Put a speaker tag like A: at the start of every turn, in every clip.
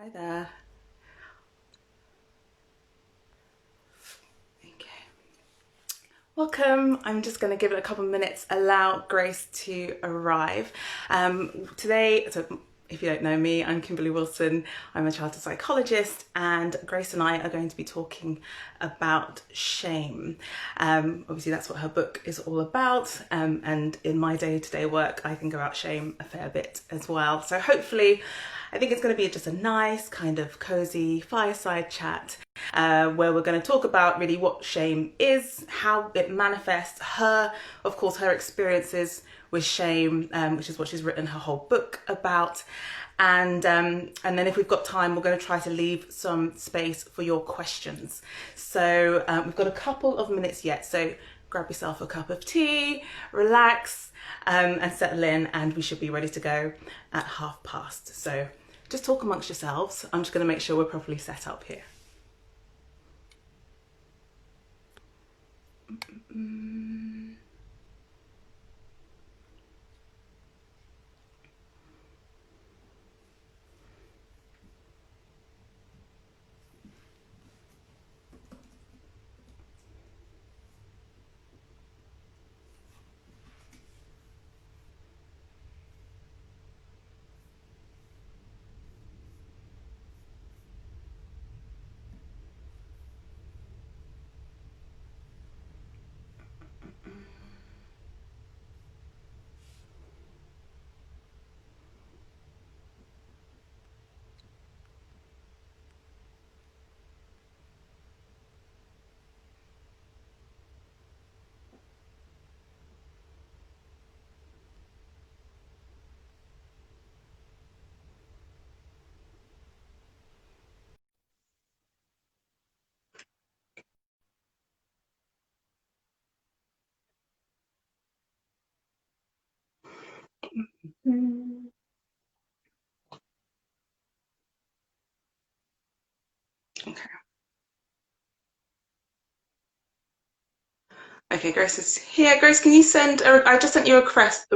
A: Hi there. Okay. Welcome. I'm just going to give it a couple of minutes, allow Grace to arrive. Today, so if you don't know me, I'm Kimberley Wilson. I'm a chartered psychologist, and Grace and I are going to be talking about shame. Obviously, that's what her book is all about. And in my day-to-day work, I think about shame a fair bit as well. So hopefully, I think it's going to be just a nice kind of cozy fireside chat where we're going to talk about really what shame is, how it manifests, of course, her experiences with shame, which is what she's written her whole book about. And then if we've got time, we're going to try to leave some space for your questions. So we've got a couple of minutes yet. So grab yourself a cup of tea, relax, and settle in, and we should be ready to go at past. So just talk amongst yourselves. I'm just going to make sure we're properly set up here. Okay. Okay, Grace is here. Grace, can you send I just sent you a request.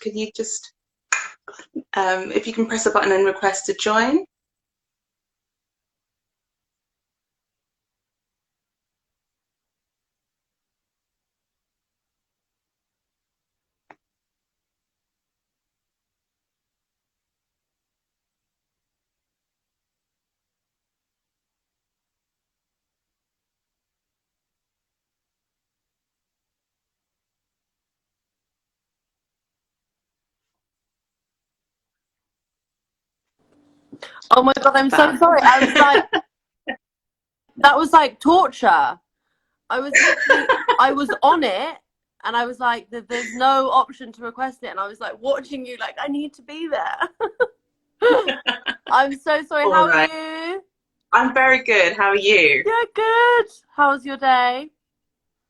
A: Could you just, if you can press a button and request to join?
B: Oh my God, I'm so
A: Fab.
B: sorry. I was like, that was like torture. I was literally, I was on it and I was like, there's no option to request it. And I was like watching you, like, I need to be there. I'm so sorry.
A: All
B: How are
A: right.
B: you?
A: I'm very good. How are you?
B: Yeah, good. How was your day?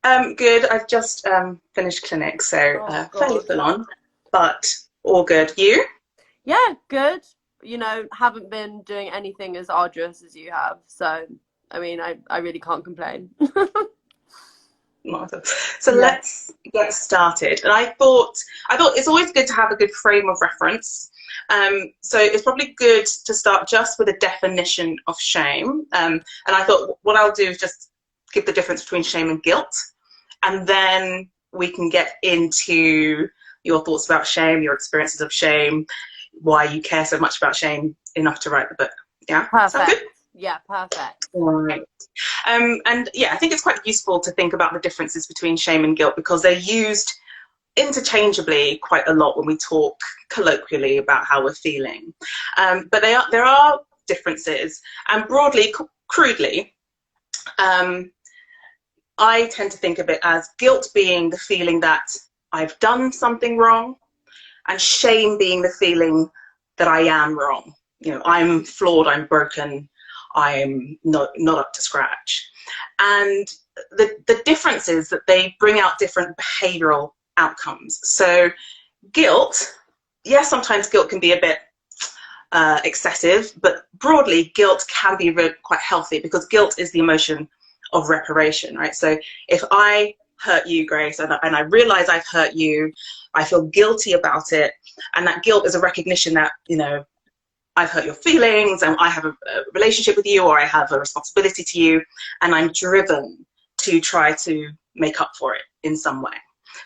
A: Good. I've just finished clinic, so
B: Oh
A: fairly
B: God.
A: full on, but all good. You?
B: Yeah, good. You know, haven't been doing anything as arduous as you have. So, I mean, I really can't complain.
A: Marvelous. So
B: Yeah.
A: let's get started. And I thought it's always good to have a good frame of reference. So it's probably good to start just with a definition of shame. And I thought what I'll do is just give the difference between shame and guilt, and then we can get into your thoughts about shame, your experiences of shame, why you care so much about shame enough to write the book. Yeah, sound
B: Perfect.
A: good?
B: Yeah, perfect.
A: All right. And yeah, I think it's quite useful to think about the differences between shame and guilt because they're used interchangeably quite a lot when we talk colloquially about how we're feeling. But there are differences, and broadly, crudely, um, I tend to think of it as guilt being the feeling that I've done something wrong, and shame being the feeling that I am wrong. You know, I'm flawed, I'm broken, I'm not up to scratch. And the difference is that they bring out different behavioral outcomes. So guilt, yes, sometimes guilt can be a bit excessive, but broadly guilt can be quite healthy because guilt is the emotion of reparation, right? So if I hurt you, Grace, and I realize I've hurt you, I feel guilty about it, and that guilt is a recognition that, you know, I've hurt your feelings and I have a relationship with you, or I have a responsibility to you, and I'm driven to try to make up for it in some way.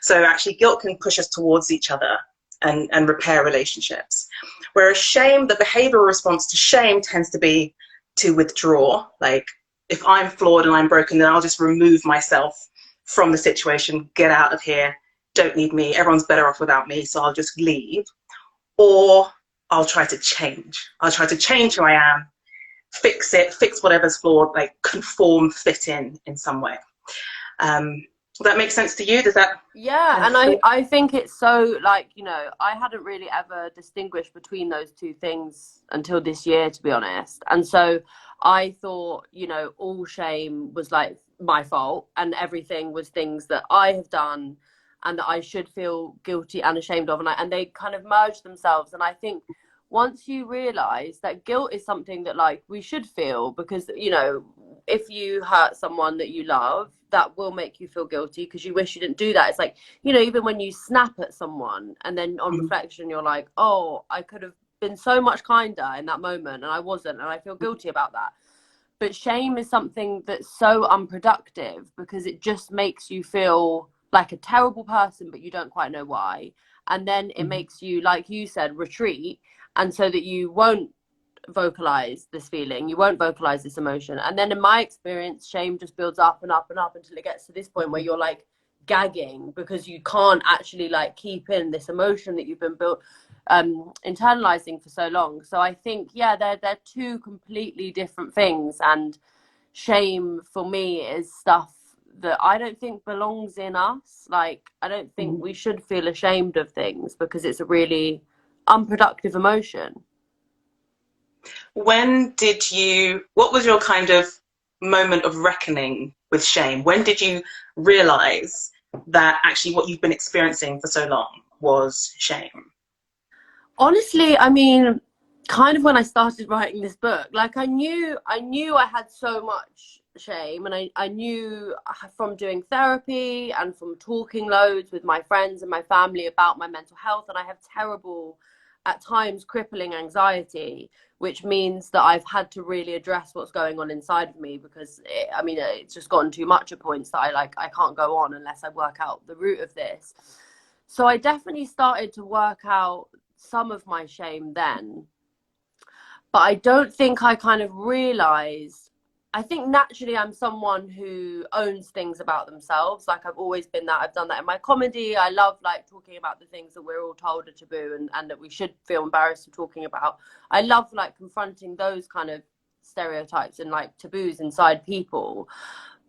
A: So actually guilt can push us towards each other and repair relationships. Whereas shame, the behavioral response to shame tends to be to withdraw. Like, if I'm flawed and I'm broken, then I'll just remove myself from the situation, get out of here, don't need me, everyone's better off without me, so I'll just leave. Or I'll try to change. I'll try to change who I am, fix it, fix whatever's flawed, like conform, fit in some way. Does that make sense to you? Does that?
B: Yeah, and I think it's so, like, you know, I hadn't really ever distinguished between those two things until this year, to be honest. And so I thought, you know, all shame was like my fault, and everything was things that I have done and that I should feel guilty and ashamed of, and they kind of merged themselves. And I think once you realize that guilt is something that, like, we should feel, because, you know, if you hurt someone that you love, that will make you feel guilty because you wish you didn't do that. It's like, you know, even when you snap at someone and then on reflection you're like, oh, I could have been so much kinder in that moment and I wasn't, and I feel guilty about that. But shame is something that's so unproductive because it just makes you feel like a terrible person, but you don't quite know why. And then it makes you, like you said, retreat, and so that you won't vocalize this feeling, you won't vocalize this emotion. And then in my experience, shame just builds up and up and up until it gets to this point where you're like gagging because you can't actually like keep in this emotion that you've been internalizing for so long. So I think, yeah, they're two completely different things. And shame for me is stuff that I don't think belongs in us. Like, I don't think we should feel ashamed of things because it's a really unproductive emotion.
A: What was your kind of moment of reckoning with shame? When did you realize that actually what you've been experiencing for so long was shame?
B: Honestly, I mean, kind of when I started writing this book, like I knew I had so much shame, and I knew from doing therapy and from talking loads with my friends and my family about my mental health, and I have terrible, at times crippling anxiety, which means that I've had to really address what's going on inside of me, because it's just gotten too much at points that I can't go on unless I work out the root of this. So I definitely started to work out some of my shame then, but I don't think I kind of realized. I think naturally I'm someone who owns things about themselves. Like, I've always been that. I've done that in my comedy. I love like talking about the things that we're all told are taboo and that we should feel embarrassed of talking about. I love like confronting those kind of stereotypes and like taboos inside people.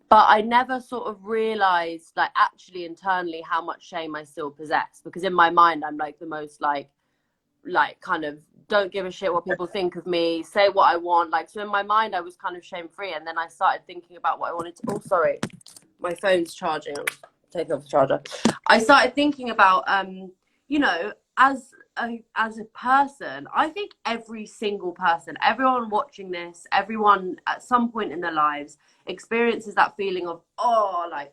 B: But I never sort of realized like actually internally how much shame I still possess, because in my mind I'm like the most like kind of don't give a shit what people think of me, say what I want. Like, so in my mind I was kind of shame free, and then I started thinking about what I wanted to. Oh, sorry, my phone's charging. I'm taking off the charger. I started thinking about you know, as a person, I think every single person, everyone watching this, everyone at some point in their lives experiences that feeling of, oh, like,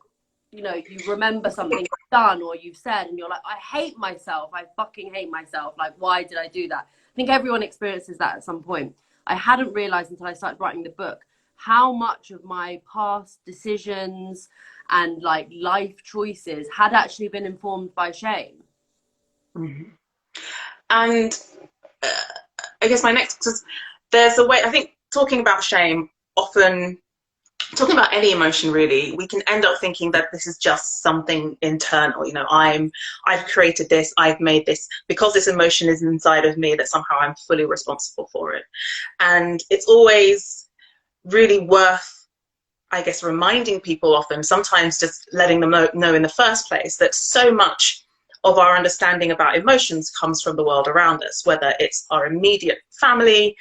B: you know, you remember something you've done or you've said and you're like, I hate myself, I fucking hate myself, like, why did I do that? I think everyone experiences that at some point. I hadn't realized until I started writing the book how much of my past decisions and like life choices had actually been informed by shame.
A: And I guess my next, because there's a way, I think talking about shame, often talking about any emotion really, we can end up thinking that this is just something internal. You know, I've created this, I've made this, because this emotion is inside of me, that somehow I'm fully responsible for it. And it's always really worth, I guess, reminding people often, sometimes just letting them know in the first place, that so much of our understanding about emotions comes from the world around us, whether it's our immediate family,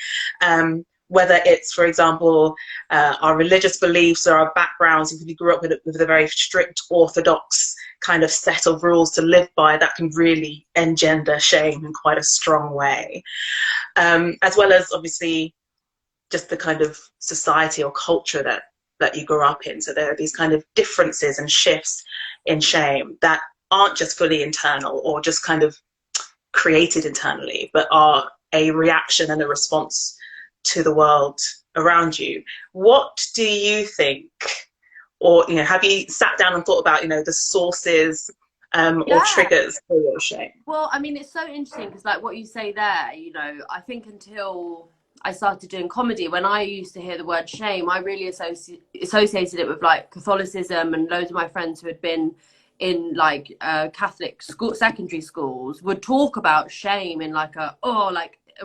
A: whether it's, for example, our religious beliefs or our backgrounds. If we grew up with a very strict orthodox kind of set of rules to live by, that can really engender shame in quite a strong way, as well as obviously just the kind of society or culture that you grew up in. So there are these kind of differences and shifts in shame that aren't just fully internal or just kind of created internally, but are
C: a reaction and a response to the world around you. What do you think, or have you sat down and thought about the sources or triggers for your shame?
B: Well, I mean, it's so interesting because, like, what you say there, I think until I started doing comedy, when I used to hear the word shame, I really associated it with like Catholicism, and loads of my friends who had been in like Catholic secondary schools would talk about shame in like a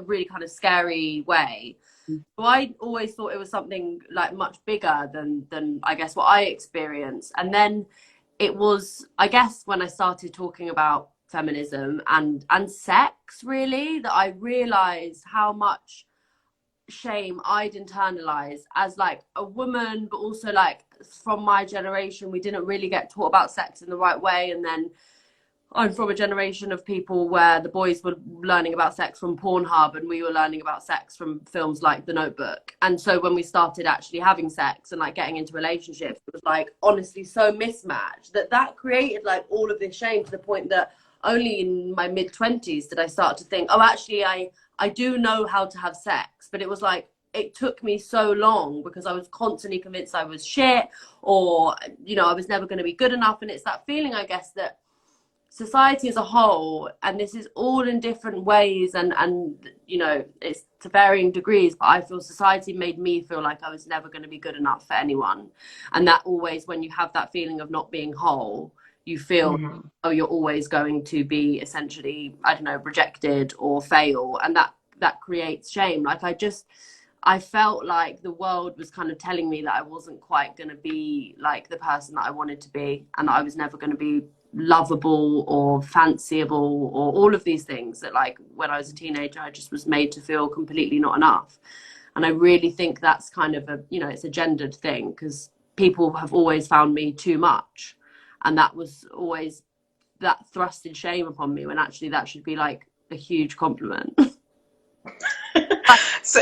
B: really kind of scary way. So I always thought it was something like much bigger than I guess what I experienced. And then it was, I guess, when I started talking about feminism and sex, really, that I realized how much shame I'd internalized as like a woman, but also like from my generation, we didn't really get taught about sex in the right way. And then I'm from a generation of people where the boys were learning about sex from Pornhub and we were learning about sex from films like The Notebook. And so when we started actually having sex and like getting into relationships, it was like honestly so mismatched that created like all of this shame, to the point that only in my mid-20s did I start to think, oh, actually I do know how to have sex. But it was like, it took me so long because I was constantly convinced I was shit, or I was never going to be good enough. And it's that feeling, I guess, that society as a whole, and this is all in different ways and it's to varying degrees, but I feel society made me feel like I was never going to be good enough for anyone. And that always, when you have that feeling of not being whole, you feel oh, you're always going to be essentially, I don't know, rejected or fail, and that creates shame. Like I felt like the world was kind of telling me that I wasn't quite going to be like the person that I wanted to be, and I was never going to be lovable or fanciable or all of these things that, like, when I was a teenager, I just was made to feel completely not enough. And I really think that's kind of a, it's a gendered thing, because people have always found me too much, and that was always that thrusted shame upon me, when actually that should be like a huge compliment.
C: So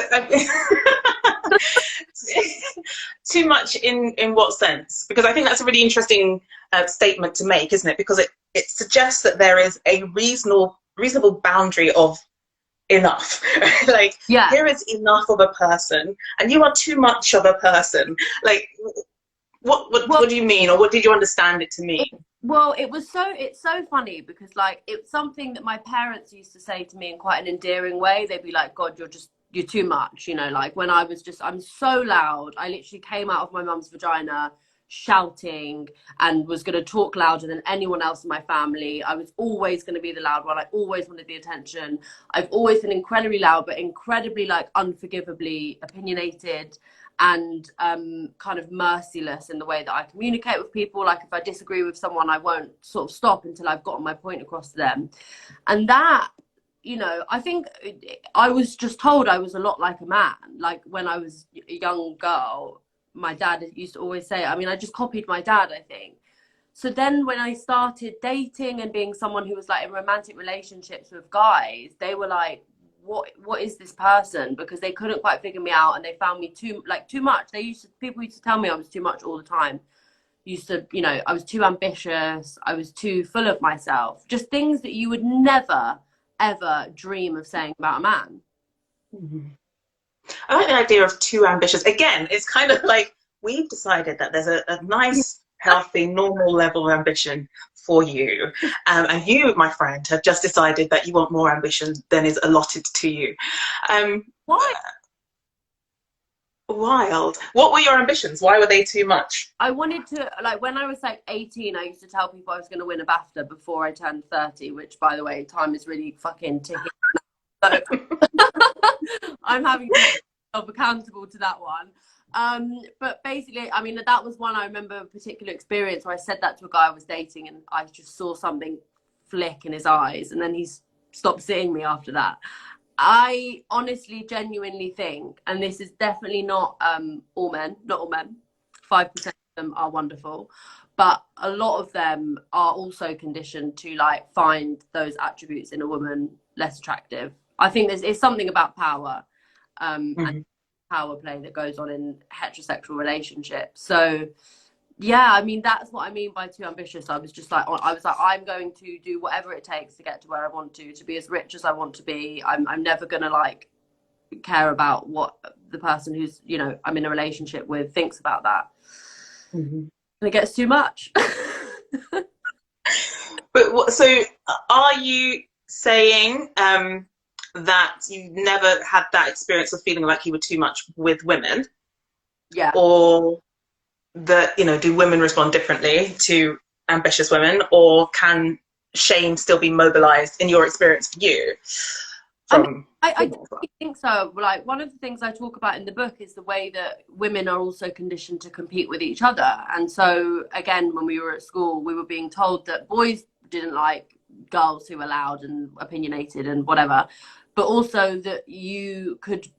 C: too much in what sense? Because I think that's a really interesting statement to make, isn't it? Because it suggests that there is a reasonable boundary of enough. Like, here is enough of a person, and you are too much of a person. Like, what do you mean, or what did you understand it to mean?
B: It's so funny, because like, it's something that my parents used to say to me in quite an endearing way. They'd be like, God, you're too much, like when I was I'm so loud. I literally came out of my mum's vagina shouting and was going to talk louder than anyone else in my family. I was always going to be the loud one. I always wanted the attention. I've always been incredibly loud, but incredibly like unforgivably opinionated and kind of merciless in the way that I communicate with people. Like, if I disagree with someone, I won't sort of stop until I've gotten my point across to them. And that, I think I was just told I was a lot like a man. Like, when I was a young girl, my dad used to always say, I mean, I just copied my dad, I think. So then when I started dating and being someone who was like in romantic relationships with guys, they were like, what is this person? Because they couldn't quite figure me out, and they found me too much. People used to tell me I was too much all the time. I was too ambitious. I was too full of myself. Just things that you would never, ever dream of saying about a man.
C: Mm-hmm. I like the idea of too ambitious. Again, it's kind of like we've decided that there's a nice, healthy, normal level of ambition for you. And you, my friend, have just decided that you want more ambition than is allotted to you.
B: Why?
C: Wild. What were your ambitions? Why were they too much?
B: I wanted to, like, when I was like 18, I used to tell people I was going to win a BAFTA before I turned 30, which, by the way, time is really fucking ticking. So I'm having to be accountable to that one. But basically, I mean, that was one. I remember a particular experience where I said that to a guy I was dating, and I just saw something flick in his eyes, and then he stopped seeing me after that. I honestly, genuinely think, and this is definitely not all men, 5% of them are wonderful, but a lot of them are also conditioned to like find those attributes in a woman less attractive. I think it's something about power and power play that goes on in heterosexual relationships. So Yeah, I mean, that's what I mean by too ambitious. I was just like, I'm going to do whatever it takes to get to where I want to be as rich as I want to be. I'm never gonna like care about what the person who's, you know, I'm in a relationship with thinks about that.
C: Mm-hmm.
B: And it gets too much.
C: But so are you saying that you never had that experience of feeling like you were too much with women?
B: Yeah.
C: Or that, you know, do women respond differently to ambitious women, or can shame still be mobilized in your experience for you from
B: I definitely think so. Like, one of the things I talk about in the book is the way that women are also conditioned to compete with each other. And so, again, when we were at school, we were being told that boys didn't like girls who were loud and opinionated and whatever, but also that you couldn't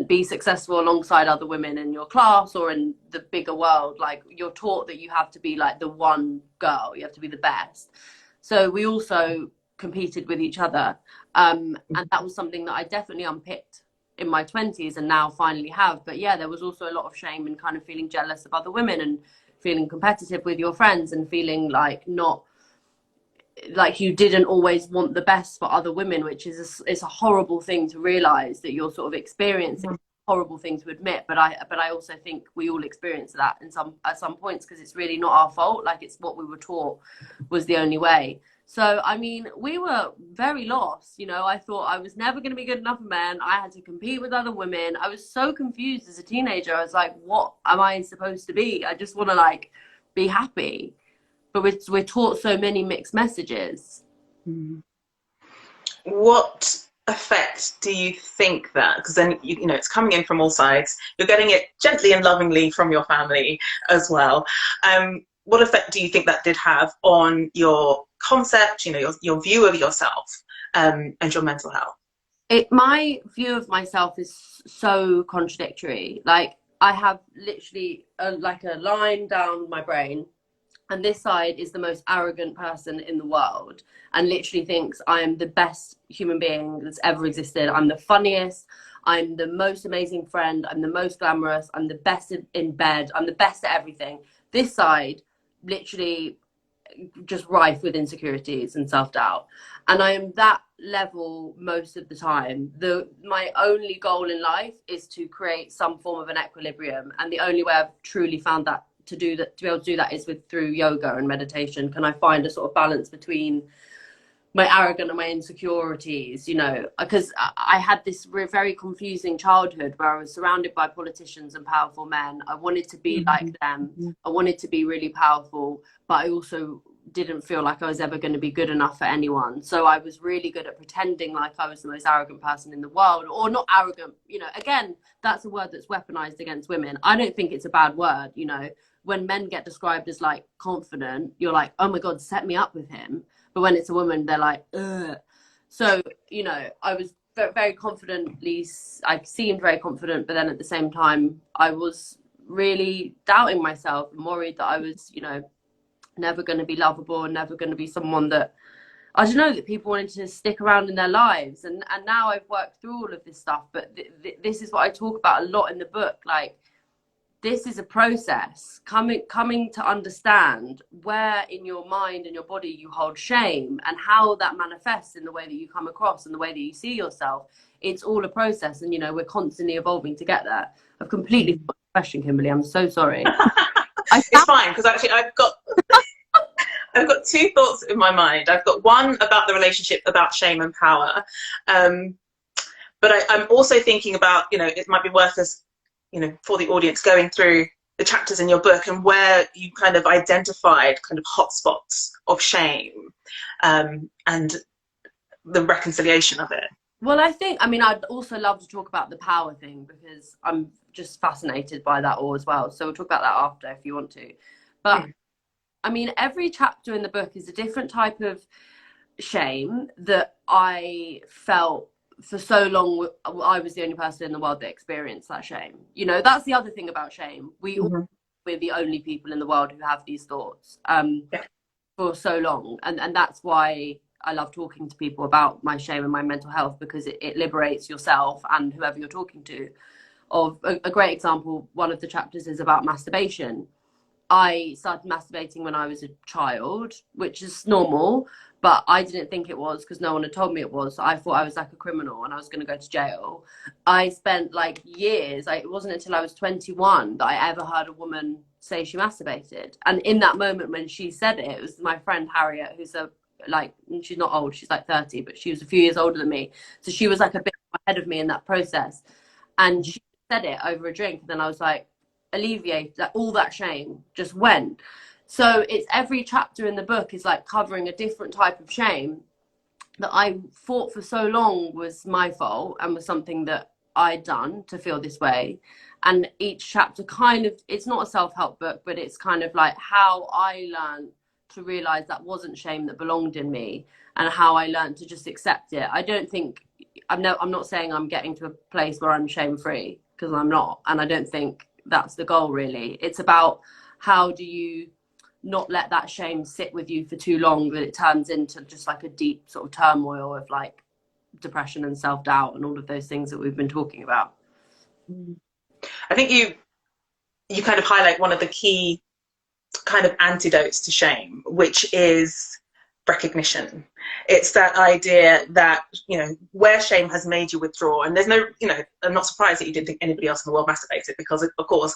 B: be successful alongside other women in your class or in the bigger world. Like, you're taught that you have to be like the one girl, you have to be the best. So we also competed with each other, and that was something that I definitely unpicked in my 20s and now finally have. But yeah, there was also a lot of shame in kind of feeling jealous of other women and feeling competitive with your friends and feeling like not like you didn't always want the best for other women, which is it's a horrible thing to realize that you're sort of experiencing. Mm-hmm. Horrible thing to admit, but I also think we all experience that at some points, because it's really not our fault. Like, it's what we were taught was the only way. So I mean, we were very lost, you know. I thought I was never going to be good enough for men. I had to compete with other women. I was so confused as a teenager. I was like, what am I supposed to be? I just want to like be happy. But we're taught so many mixed messages.
C: What effect do you think that, because then you know it's coming in from all sides, you're getting it gently and lovingly from your family as well, what effect do you think that did have on your concept, you know, your view of yourself, and your mental health?
B: My view of myself is so contradictory. Like, I have literally like a line down my brain, and this side is the most arrogant person in the world and literally thinks I am the best human being that's ever existed. I'm the funniest. I'm the most amazing friend. I'm the most glamorous. I'm the best in bed. I'm the best at everything. This side, literally just rife with insecurities and self-doubt. And I am that level most of the time. My only goal in life is to create some form of an equilibrium. And the only way I've truly found that to be able to do that is through yoga and meditation. Can I find a sort of balance between my arrogance and my insecurities, you know? Because I had this very confusing childhood where I was surrounded by politicians and powerful men. I wanted to be like them. I wanted to be really powerful, but I also didn't feel like I was ever going to be good enough for anyone. So I was really good at pretending like I was the most arrogant person in the world, or not arrogant, you know. Again, that's a word that's weaponized against women. I don't think it's a bad word, you know. When men get described as like confident, you're like, oh my God, set me up with him. But when it's a woman, they're like, ugh. So, you know, I was very confidently, I seemed very confident, but then at the same time, I was really doubting myself and worried that I was, you know, never going to be lovable and never going to be someone that, I don't know, that people wanted to stick around in their lives. And now I've worked through all of this stuff, but this is what I talk about a lot in the book. Like, this is a process, coming to understand where in your mind and your body you hold shame and how that manifests in the way that you come across and the way that you see yourself. It's all a process, and, you know, we're constantly evolving to get there. I've completely forgot the question, Kimberley. I'm so sorry.
C: It's fine, because actually I've got two thoughts in my mind. I've got one about the relationship, about shame and power, but I'm also thinking about, you know, it might be worth us, you know, for the audience, going through the chapters in your book and where you kind of identified kind of hotspots of shame, and the reconciliation of it.
B: Well, I mean, I'd also love to talk about the power thing, because I'm just fascinated by that all as well. So we'll talk about that after if you want to. But I mean, every chapter in the book is a different type of shame that I felt for so long. I was the only person in the world that experienced that shame. You know, that's the other thing about shame. We're the only people in the world who have these thoughts for so long. And that's why I love talking to people about my shame and my mental health, because it liberates yourself and whoever you're talking to of a great example. One of the chapters is about masturbation. I started masturbating when I was a child, which is normal, but I didn't think it was because no one had told me it was. I thought I was like a criminal and I was going to go to jail. I spent like years, it wasn't until I was 21 that I ever heard a woman say she masturbated. And in that moment when she said it, it was my friend Harriet, who's she's not old, she's like 30, but she was a few years older than me. So she was like a bit ahead of me in that process. And she said it over a drink. And then I was like, alleviate that, all that shame just went. So it's every chapter in the book is like covering a different type of shame that I thought for so long was my fault and was something that I'd done to feel this way. And each chapter kind of, it's not a self-help book, but it's kind of like how I learned to realize that wasn't shame that belonged in me, and how I learned to just accept it. I don't think, I'm not saying I'm getting to a place where I'm shame-free, because I'm not, and I don't think that's the goal really. It's about how do you not let that shame sit with you for too long that it turns into just like a deep sort of turmoil of like depression and self-doubt and all of those things that we've been talking about.
C: I think you kind of highlight one of the key kind of antidotes to shame, which is recognition. It's that idea that, you know, where shame has made you withdraw, and there's no, you know, I'm not surprised that you didn't think anybody else in the world masturbated, because of course,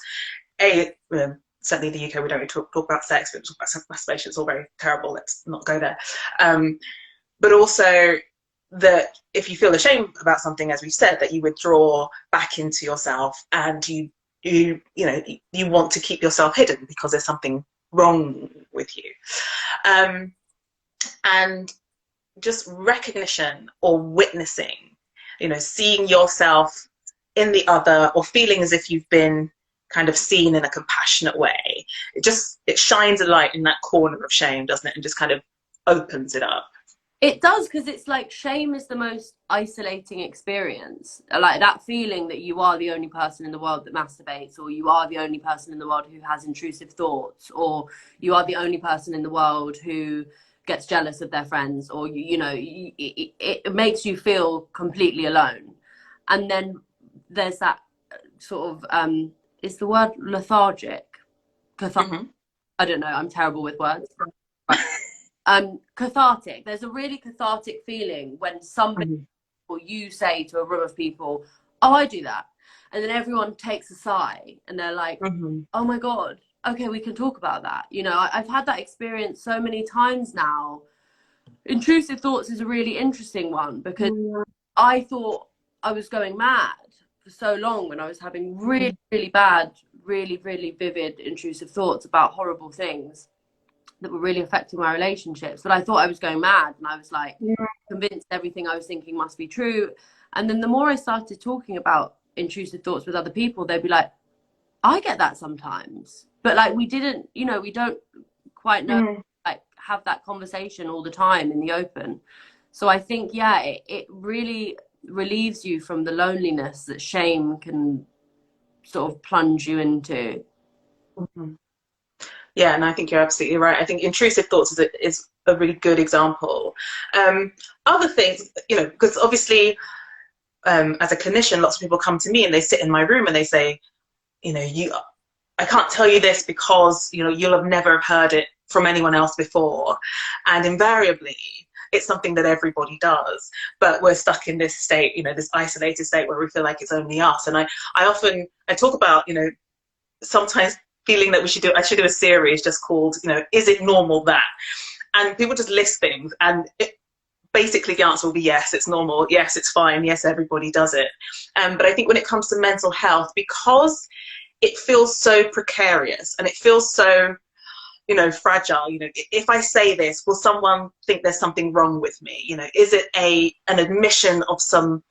C: certainly in the UK we don't really talk about sex, we talk about masturbation, it's all very terrible, let's not go there. But also that if you feel ashamed about something, as we said, that you withdraw back into yourself, and you want to keep yourself hidden because there's something wrong with you. And just recognition or witnessing, you know, seeing yourself in the other, or feeling as if you've been kind of seen in a compassionate way, it shines a light in that corner of shame, doesn't it, and just kind of opens it up.
B: It does, because it's like shame is the most isolating experience. Like that feeling that you are the only person in the world that masturbates, or you are the only person in the world who has intrusive thoughts, or you are the only person in the world who gets jealous of their friends, or it makes you feel completely alone. And then there's that sort of is the word lethargic? I don't know, I'm terrible with words. Cathartic. There's a really cathartic feeling when somebody or you say to a room of people, oh, I do that, and then everyone takes a sigh and they're like, oh my god, okay, we can talk about that. You know, I've had that experience so many times now. Intrusive thoughts is a really interesting one, because I thought I was going mad for so long when I was having really, really bad, really, really vivid intrusive thoughts about horrible things that were really affecting my relationships. But I thought I was going mad, and I was like convinced everything I was thinking must be true. And then the more I started talking about intrusive thoughts with other people, they'd be like, I get that sometimes. But like we don't quite know, like have that conversation all the time in the open. So I think, yeah, it really relieves you from the loneliness that shame can sort of plunge you into.
C: Yeah, and I think you're absolutely right. I think intrusive thoughts is a really good example. Other things, you know, because obviously as a clinician, lots of people come to me and they sit in my room and they say, you know, I can't tell you this because, you know, you'll have never heard it from anyone else before. And invariably, it's something that everybody does, but we're stuck in this state, you know, this isolated state where we feel like it's only us. And I talk about, you know, sometimes feeling that I should do a series just called, you know, is it normal that? And people just list things, and basically the answer will be yes, it's normal, yes, it's fine, yes, everybody does it. But I think when it comes to mental health, because it feels so precarious and it feels so, you know, fragile, you know, if I say this, will someone think there's something wrong with me? You know, is it an admission of some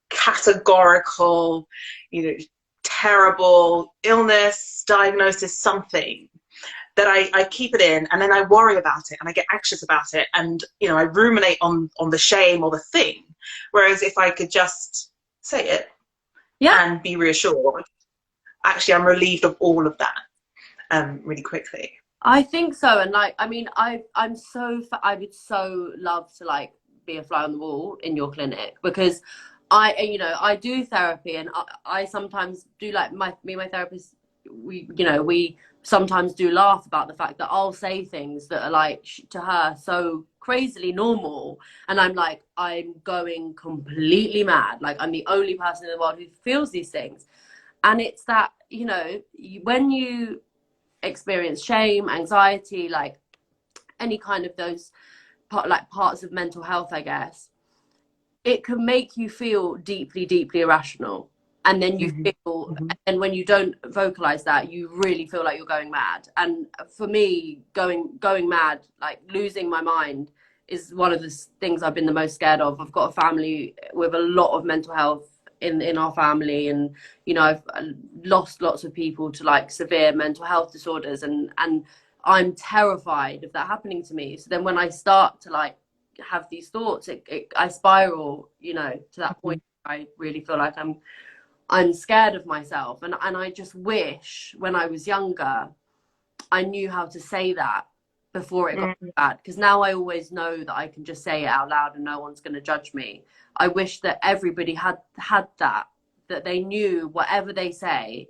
C: categorical, you know, terrible illness, diagnosis, something that I keep it in, and then I worry about it and I get anxious about it, and, you know, I ruminate on the shame or the thing. Whereas if I could just say it and be reassured, actually I'm relieved of all of that really quickly.
B: I think so. And like, I mean, I would so love to like be a fly on the wall in your clinic, because you know, I do therapy, and I sometimes do, like, me and my therapist, we sometimes do laugh about the fact that I'll say things that are like to her so crazily normal, and I'm like, I'm going completely mad, like I'm the only person in the world who feels these things. And it's that, you know, when you experience shame, anxiety, like any kind of those parts of mental health, I guess, it can make you feel deeply, deeply irrational. And then you feel, and when you don't vocalize that, you really feel like you're going mad. And for me, going mad, like losing my mind, is one of the things I've been the most scared of. I've got a family with a lot of mental health in our family, and you know, I've lost lots of people to like severe mental health disorders, and I'm terrified of that happening to me. So then when I start to like have these thoughts, I spiral, you know, to that point where I really feel like I'm scared of myself. And I just wish when I was younger I knew how to say that before it got bad, because now I always know that I can just say it out loud and no one's going to judge me. I wish that everybody had that they knew whatever they say,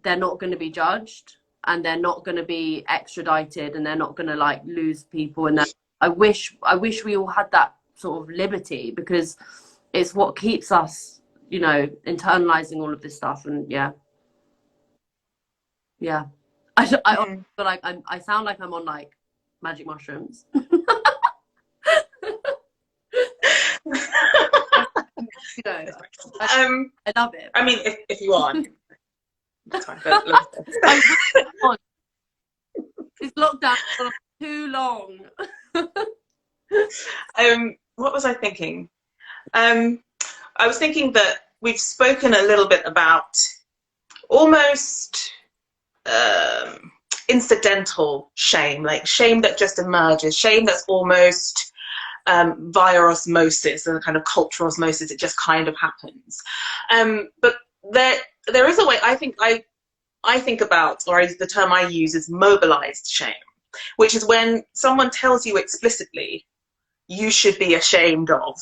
B: they're not going to be judged, and they're not going to be extradited, and they're not going to like lose people. And I wish we all had that sort of liberty, because it's what keeps us, you know, internalizing all of this stuff. And yeah. I feel like I sound like I'm on like magic mushrooms. You know, I love it.
C: I mean, if you are, that's fine. But
B: this lockdown for too long.
C: what was I thinking? I was thinking that we've spoken a little bit about almost incidental shame, like shame that just emerges, shame that's almost via osmosis, and a kind of cultural osmosis. It just kind of happens. But there is a way, I think about, or the term I use is mobilized shame, which is when someone tells you explicitly you should be ashamed of,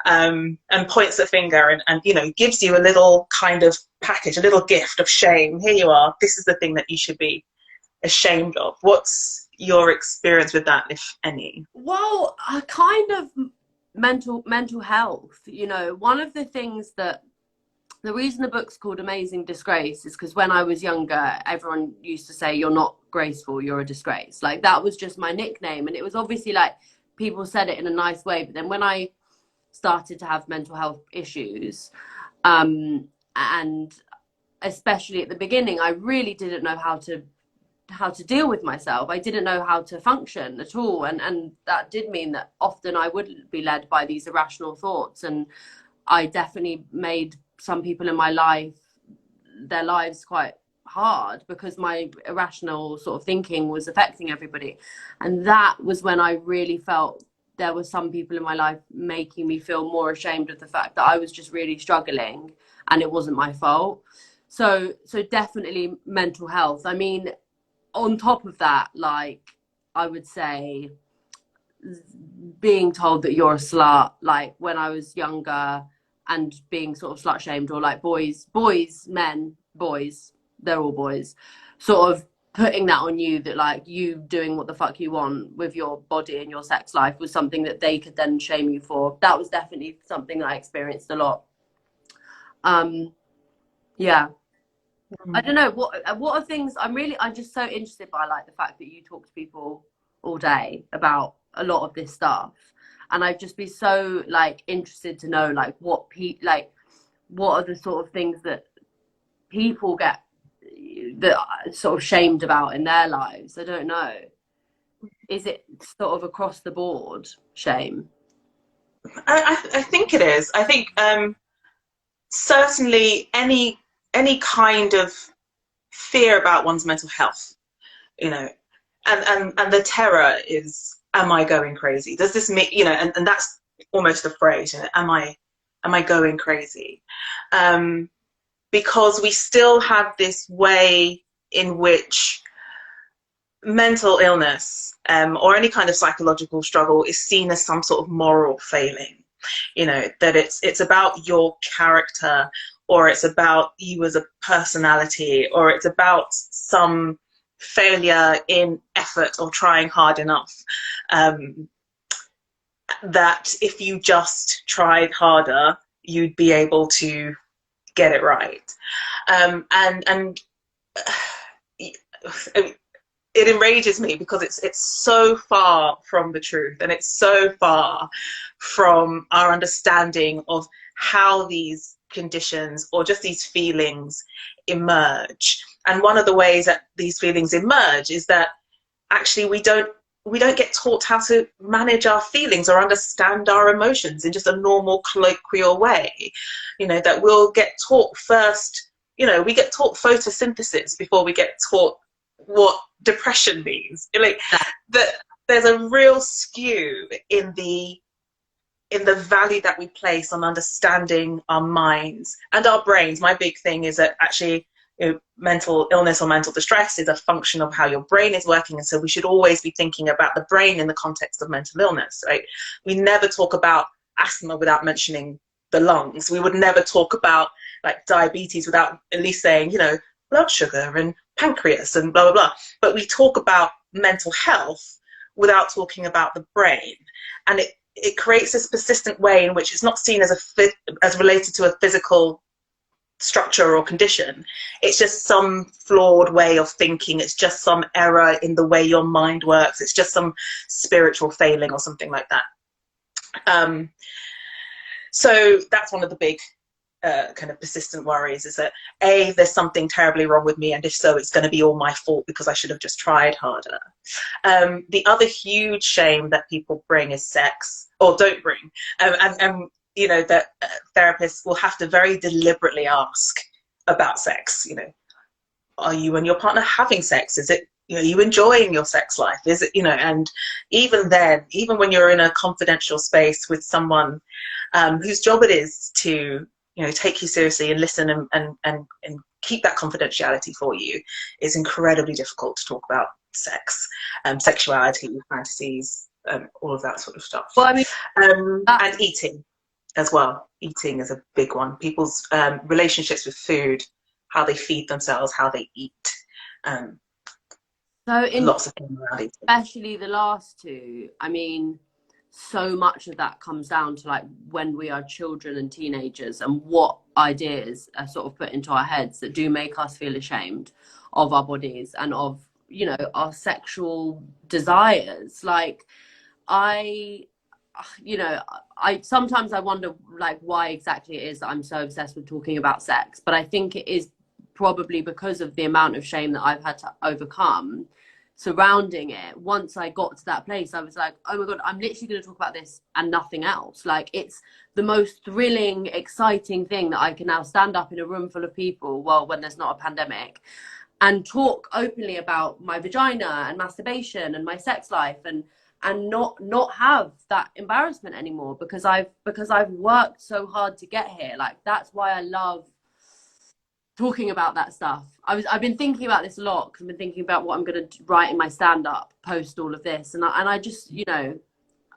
C: and points a finger and you know, gives you a little kind of package, a little gift of shame. Here you are, this is the thing that you should be ashamed of. What's your experience with that, if any?
B: Well, a kind of mental health, you know, one of the things that, the reason the book's called Amazing Disgrace is because when I was younger, everyone used to say, you're not graceful, you're a disgrace. Like, that was just my nickname. And it was obviously like, people said it in a nice way. But then when I started to have mental health issues, and especially at the beginning, I really didn't know how to deal with myself. I didn't know how to function at all. And that did mean that often I would be led by these irrational thoughts. And I definitely made some people in my life, their lives quite hard, because my irrational sort of thinking was affecting everybody. And that was when I really felt there were some people in my life making me feel more ashamed of the fact that I was just really struggling and it wasn't my fault. So definitely mental health. I mean, on top of that, like, I would say being told that you're a slut, like when I was younger, and being sort of slut shamed, or like men, they're all boys, sort of putting that on you, that like you doing what the fuck you want with your body and your sex life was something that they could then shame you for. That was definitely something I experienced a lot. Yeah. I don't know, what are things I'm just so interested by, like the fact that you talk to people all day about a lot of this stuff, and I'd just be so like interested to know like what are the sort of things that people get that are sort of shamed about in their lives. I don't know, is it sort of across the board shame?
C: I think it is. I think certainly any kind of fear about one's mental health, you know, and the terror is, am I going crazy? Does this mean, you know, and that's almost the phrase, you know, am I going crazy? Because we still have this way in which mental illness or any kind of psychological struggle is seen as some sort of moral failing. you know, that it's about your character, or it's about you as a personality, or it's about some failure in effort or trying hard enough, that if you just tried harder, you'd be able to get it right. And it enrages me because it's so far from the truth, and it's so far from our understanding of how these conditions or just these feelings emerge. And one of the ways that these feelings emerge is that actually we don't get taught how to manage our feelings or understand our emotions in just a normal colloquial way. You know, that we'll get taught first, you know, we get taught photosynthesis before we get taught what depression means. Like that, there's a real skew in the value that we place on understanding our minds and our brains. My big thing is that actually, you know, mental illness or mental distress is a function of how your brain is working, and so we should always be thinking about the brain in the context of mental illness, right? We never talk about asthma without mentioning the lungs. We would never talk about like diabetes without at least saying, you know, blood sugar and pancreas and blah blah blah. But we talk about mental health without talking about the brain, and it creates this persistent way in which it's not seen as related to a physical structure or condition. It's just some flawed way of thinking. It's just some error in the way your mind works. It's just some spiritual failing or something like that. So that's one of the big kind of persistent worries, is that there's something terribly wrong with me, and if so, it's going to be all my fault because I should have just tried harder. The other huge shame that people bring is sex, or don't bring, and you know, that therapists will have to very deliberately ask about sex. You know, are you and your partner having sex? Is it, you know, you enjoying your sex life? Is it, you know, and even then, even when you're in a confidential space with someone whose job it is to, you know, take you seriously and listen and keep that confidentiality for you, is incredibly difficult to talk about sex, sexuality, fantasies, all of that sort of stuff.
B: Well, I mean,
C: and eating as well. Eating is a big one. People's relationships with food, how they feed themselves, how they eat. Lots of things around eating.
B: Especially the last two. I mean, so much of that comes down to like when we are children and teenagers, and what ideas are sort of put into our heads that do make us feel ashamed of our bodies and of, you know, our sexual desires. Like I sometimes I wonder like why exactly it is that I'm so obsessed with talking about sex, but I think it is probably because of the amount of shame that I've had to overcome surrounding it. Once I got to that place, I was like, oh my God, I'm literally going to talk about this and nothing else. Like, it's the most thrilling, exciting thing that I can now stand up in a room full of people, well, when there's not a pandemic, and talk openly about my vagina and masturbation and my sex life, and not have that embarrassment anymore, because I've worked so hard to get here. Like, that's why I love talking about that stuff. I've been thinking about this a lot, because I've been thinking about what I'm going to write in my stand-up post all of this, and I just, you know,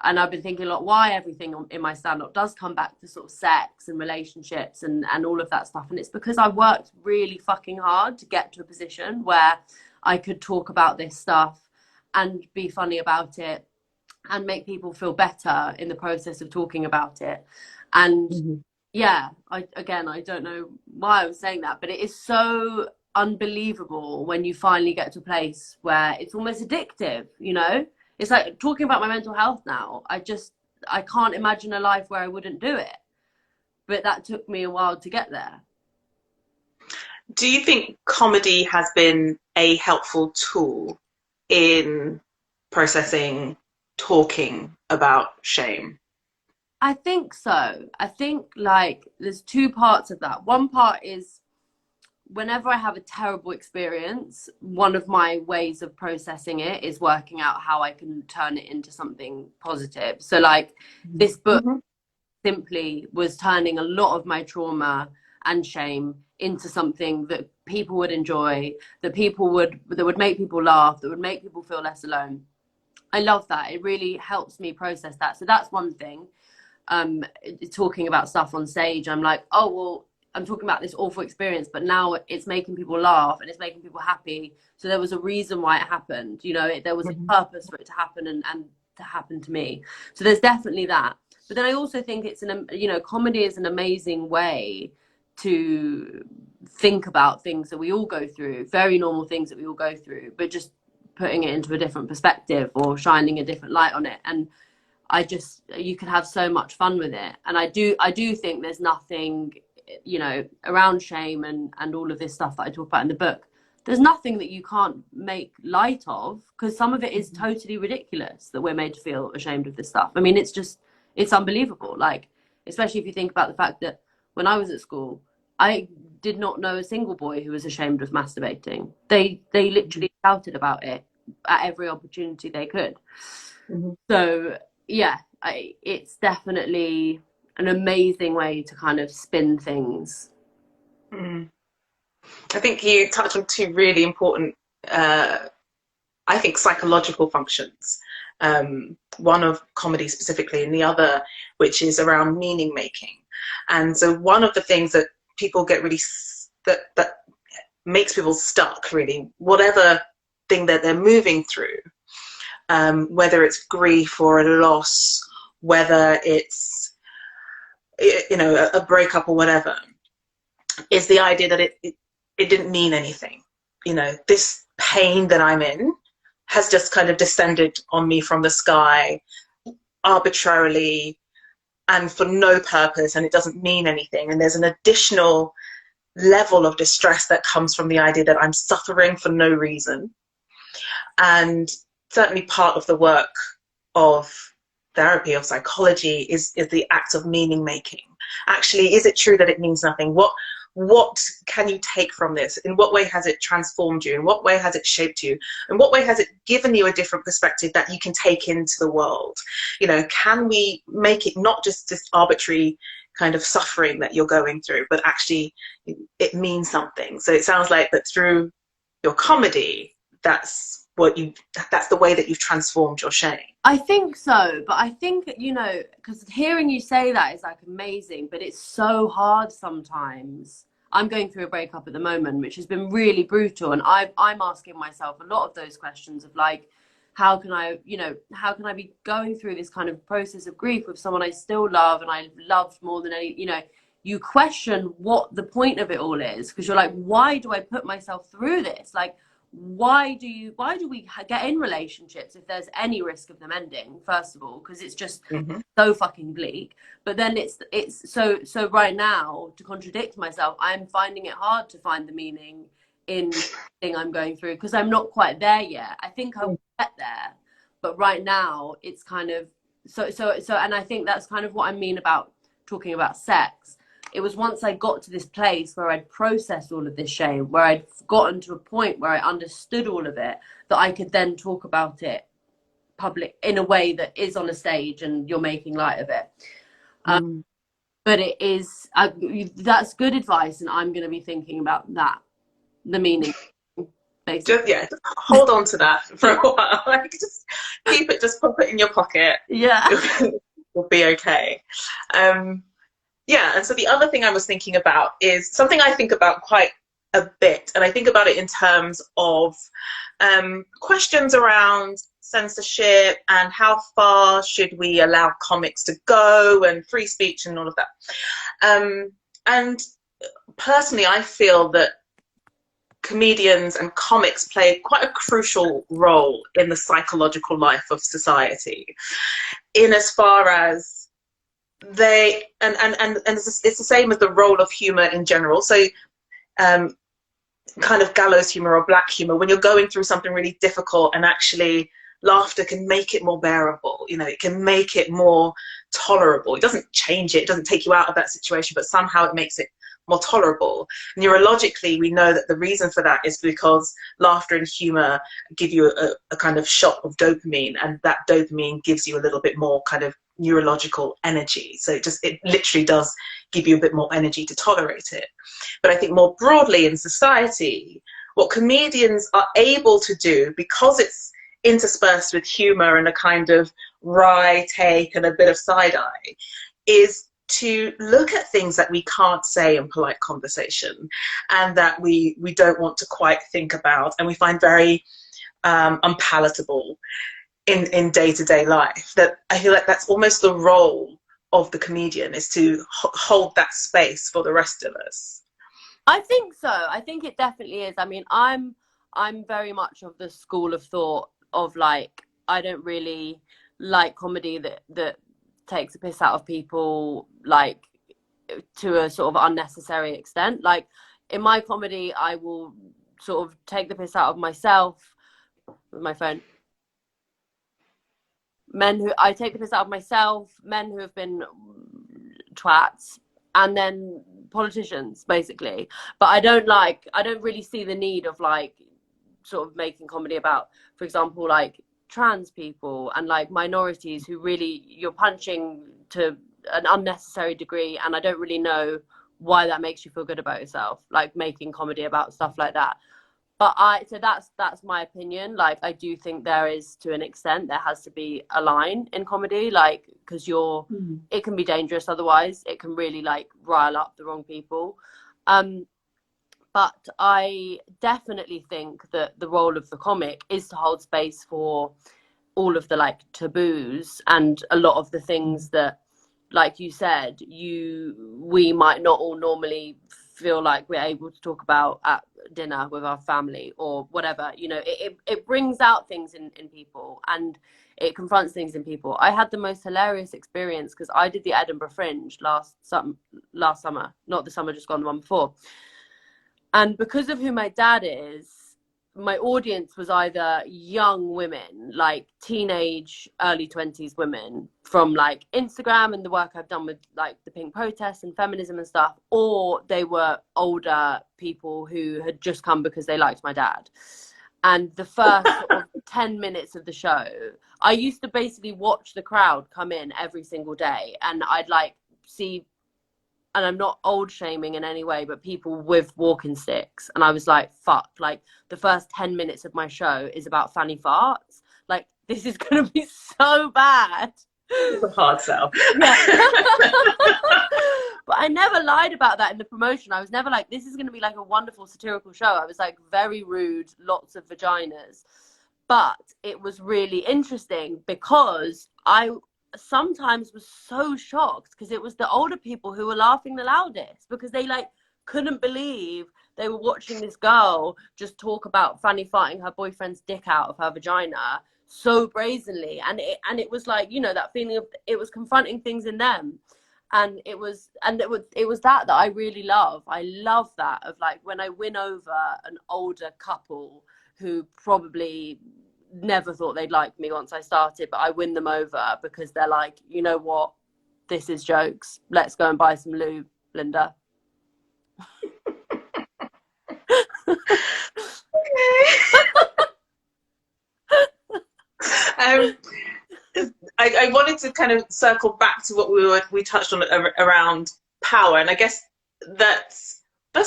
B: and I've been thinking a lot why everything in my stand-up does come back to sort of sex and relationships and all of that stuff. And it's because I worked really fucking hard to get to a position where I could talk about this stuff and be funny about it and make people feel better in the process of talking about it. And yeah, I don't know why I was saying that, but it is so unbelievable when you finally get to a place where it's almost addictive, you know? It's like talking about my mental health now. I can't imagine a life where I wouldn't do it. But that took me a while to get there.
C: Do you think comedy has been a helpful tool in processing, talking about shame?
B: I think so. I think like there's two parts of that. One part is whenever I have a terrible experience, one of my ways of processing it is working out how I can turn it into something positive. So like this book simply was turning a lot of my trauma and shame into something that people would enjoy, that would make people laugh, that would make people feel less alone. I love that. It really helps me process that. So that's one thing. talking about stuff on stage, I'm like, oh, well, I'm talking about this awful experience, but now it's making people laugh and it's making people happy. So there was a reason why it happened. You know, there was a purpose for it to happen and to happen to me. So there's definitely that. But then I also think it's comedy is an amazing way to think about things that we all go through, very normal things that we all go through, but just putting it into a different perspective or shining a different light on it. And you can have so much fun with it. And I do think there's nothing, around shame and all of this stuff that I talk about in the book. There's nothing that you can't make light of, because some of it is totally ridiculous that we're made to feel ashamed of this stuff. I mean, it's unbelievable. Like, especially if you think about the fact that when I was at school, I did not know a single boy who was ashamed of masturbating. They literally shouted about it at every opportunity they could. So yeah, it's definitely an amazing way to kind of spin things.
C: I think you touched on two really important, I think, psychological functions. One of comedy specifically, and the other, which is around meaning making. And so one of the things that people get really, that makes people stuck, really, whatever thing that they're moving through, whether it's grief or a loss, whether it's, a breakup or whatever, is the idea that it didn't mean anything. This pain that I'm in has just kind of descended on me from the sky arbitrarily and for no purpose, and it doesn't mean anything. And there's an additional level of distress that comes from the idea that I'm suffering for no reason. And certainly part of the work of therapy, of psychology, is the act of meaning making. Actually, is it true that it means nothing? What can you take from this? In what way has it transformed you? In what way has it shaped you? In what way has it given you a different perspective that you can take into the world? Can we make it not just this arbitrary kind of suffering that you're going through, but actually it means something? So it sounds like that through your comedy, that's the way that you've transformed your shame.
B: I think so, but I think, because hearing you say that is like amazing, but it's so hard sometimes. I'm going through a breakup at the moment, which has been really brutal, and I'm asking myself a lot of those questions of like, how can I be going through this kind of process of grief with someone I still love and I loved more than any, you question what the point of it all is, because you're like, why do I put myself through this? Like, why do we get in relationships if there's any risk of them ending, first of all, because it's just so fucking bleak. But then it's so right now, to contradict myself, I'm finding it hard to find the meaning in the thing I'm going through, because I'm not quite there yet. I think I'll get there, but right now it's kind of so and I think that's kind of what I mean about talking about sex. It was once I got to this place where I'd processed all of this shame, where I'd gotten to a point where I understood all of it, that I could then talk about it public in a way that is on a stage and you're making light of it. But it is, that's good advice, and I'm going to be thinking about that, the meaning. Basically.
C: Just hold on to that for a while. Like, just keep it, just pop it in your pocket.
B: Yeah.
C: We'll be okay. Yeah, and so the other thing I was thinking about is something I think about quite a bit, and I think about it in terms of questions around censorship and how far should we allow comics to go, and free speech and all of that. And personally, I feel that comedians and comics play quite a crucial role in the psychological life of society, in as far as they and it's the same as the role of humor in general. So kind of gallows humor or black humor, when you're going through something really difficult, and actually laughter can make it more bearable, it can make it more tolerable. It doesn't change it, it doesn't take you out of that situation, but somehow it makes it more tolerable. Neurologically, we know that the reason for that is because laughter and humor give you a kind of shot of dopamine, and that dopamine gives you a little bit more kind of neurological energy. So it literally does give you a bit more energy to tolerate it. But I think more broadly in society, what comedians are able to do, because it's interspersed with humor and a kind of wry take and a bit of side eye, is to look at things that we can't say in polite conversation, and that we don't want to quite think about, and we find very unpalatable in day-to-day life. That I feel like that's almost the role of the comedian, is to hold that space for the rest of us.
B: I think so. I think it definitely is. I mean, I'm very much of the school of thought of like, I don't really like comedy that takes a piss out of people, like to a sort of unnecessary extent. Like in my comedy, I will sort of take the piss out of myself with my phone. I take the piss out of myself, men who have been twats, and then politicians, basically. But I don't really see the need of like sort of making comedy about, for example, like trans people and like minorities who really you're punching to an unnecessary degree, and I don't really know why that makes you feel good about yourself, like making comedy about stuff like that. But so that's my opinion. Like I do think there is, to an extent, there has to be a line in comedy, like because it can be dangerous otherwise. It can really like rile up the wrong people. But I definitely think that the role of the comic is to hold space for all of the like taboos and a lot of the things that, like you said, we might not all normally feel like we're able to talk about at dinner with our family or whatever. You know, it brings out things in people, and it confronts things in people. I had the most hilarious experience because I did the Edinburgh Fringe last summer, not the summer just gone, the one before. And because of who my dad is, my audience was either young women, like teenage, early 20s women from like Instagram and the work I've done with like the pink protests and feminism and stuff, or they were older people who had just come because they liked my dad. And the first sort of 10 minutes of the show, I used to basically watch the crowd come in every single day, and I'd like see, and I'm not old shaming in any way, but people with walking sticks. And I was like, fuck, like the first 10 minutes of my show is about fanny farts. Like, this is going to be so bad.
C: It's a hard sell.
B: Yeah. But I never lied about that in the promotion. I was never like, this is going to be like a wonderful satirical show. I was like, very rude, lots of vaginas. But it was really interesting because I sometimes was so shocked because it was the older people who were laughing the loudest, because they like couldn't believe they were watching this girl just talk about fanny farting her boyfriend's dick out of her vagina so brazenly, and it was like, you know, that feeling of it was confronting things in them, and it was that I really love. I love that, of like when I win over an older couple who probably never thought they'd like me once I started, but I win them over because they're like, you know what, this is jokes, let's go and buy some lube, Linda.
C: I wanted to kind of circle back to what we touched on around power, and I guess that's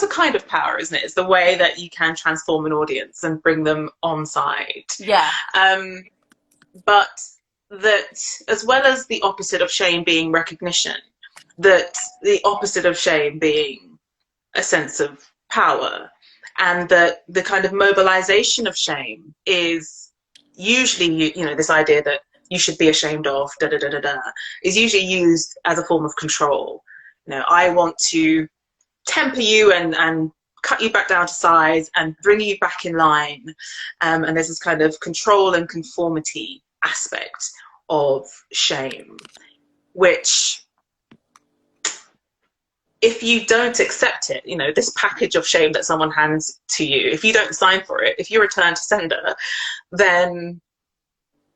C: a kind of power, isn't it? It's the way that you can transform an audience and bring them on side.
B: Yeah.
C: But that, as well as the opposite of shame being recognition, that the opposite of shame being a sense of power, and that the kind of mobilization of shame is usually, you know, this idea that you should be ashamed of, is usually used as a form of control. You know, I want to temper you and cut you back down to size and bring you back in line. And there's this kind of control and conformity aspect of shame, which, if you don't accept it, you know, this package of shame that someone hands to you, if you don't sign for it, if you return to sender, then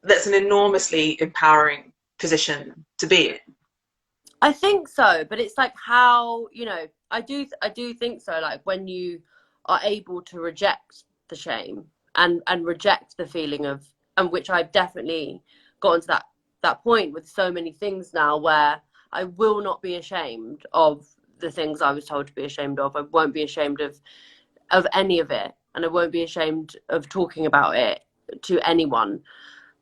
C: that's an enormously empowering position to be in.
B: I think so, but it's like how, you know, I do think so, like when you are able to reject the shame and reject the feeling of, and which I've definitely gotten to that point with so many things now, where I will not be ashamed of the things I was told to be ashamed of. I won't be ashamed of any of it, and I won't be ashamed of talking about it to anyone.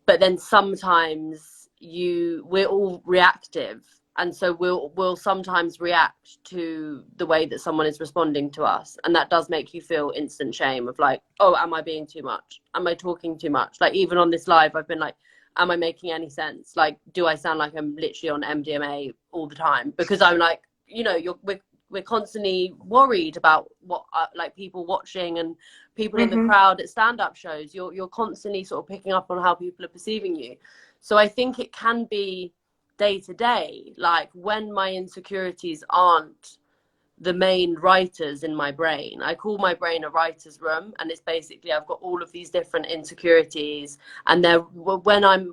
B: But then sometimes we're all reactive, And so we'll sometimes react to the way that someone is responding to us, and that does make you feel instant shame of like, oh, am I being too much? Am I talking too much? Like, even on this live, I've been like, am I making any sense? Like, do I sound like I'm literally on MDMA all the time? Because I'm like, you know, we're constantly worried about what like people watching and people in the crowd at stand-up shows. You're constantly sort of picking up on how people are perceiving you. So I think it can be day to day, like when my insecurities aren't the main writers in my brain. I call my brain a writer's room, and it's basically I've got all of these different insecurities, and they're when I'm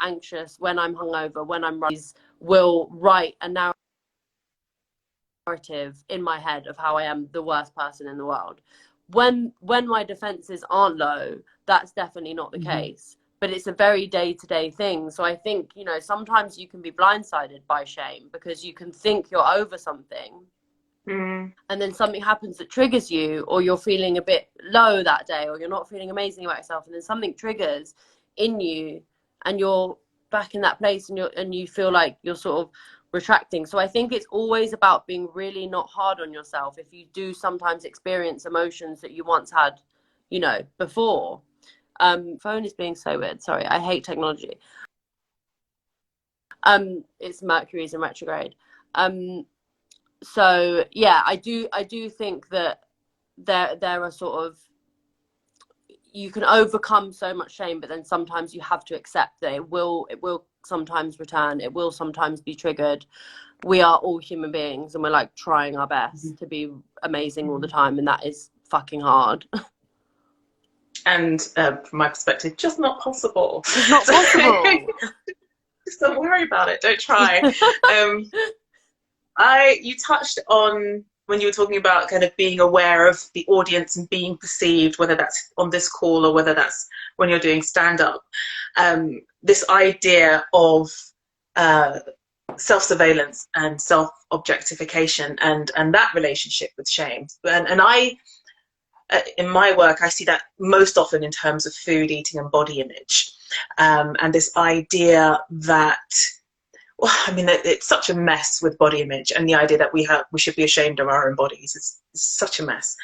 B: anxious, when I'm hungover, when I'm will write a narrative in my head of how I am the worst person in the world. When my defenses aren't low, that's definitely not the case. But it's a very day-to-day thing. So I think, you know, sometimes you can be blindsided by shame because you can think you're over something, and then something happens that triggers you, or you're feeling a bit low that day, or you're not feeling amazing about yourself, and then something triggers in you and you're back in that place, and you feel like you're sort of retracting. So I think it's always about being really not hard on yourself if you do sometimes experience emotions that you once had, you know, before. Phone is being so weird, sorry, I hate technology. It's Mercury's in retrograde. So yeah, I do think that there are sort of, you can overcome so much shame, but then sometimes you have to accept that it will sometimes return, it will sometimes be triggered. We are all human beings, and we're like trying our best to be amazing all the time, and that is fucking hard.
C: And from my perspective, just not possible.
B: It's not possible.
C: Just don't worry about it. Don't try. You touched on, when you were talking about kind of being aware of the audience and being perceived, whether that's on this call or whether that's when you're doing stand-up, this idea of self-surveillance and self-objectification and that relationship with shame. And I, in my work, I see that most often in terms of food, eating, and body image. And this idea that, well, I mean, it's such a mess with body image, and the idea that we should be ashamed of our own bodies is such a mess.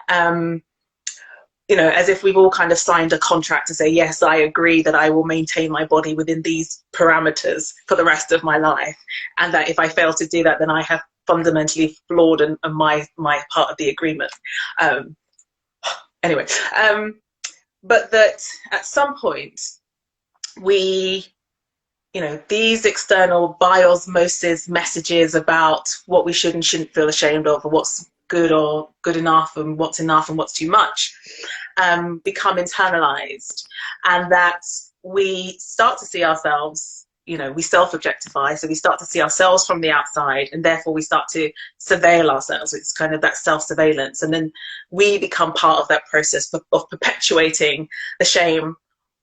C: You know, as if we've all kind of signed a contract to say, yes, I agree that I will maintain my body within these parameters for the rest of my life, and that if I fail to do that, then I have fundamentally flawed my part of the agreement. Anyway, but that at some point we, you know, these external by osmosis messages about what we should and shouldn't feel ashamed of, or what's good or good enough, and what's enough and what's too much, become internalized, and that we start to see ourselves, you know, we self-objectify, so we start to see ourselves from the outside, and therefore we start to surveil ourselves. It's kind of that self-surveillance, and then we become part of that process of perpetuating the shame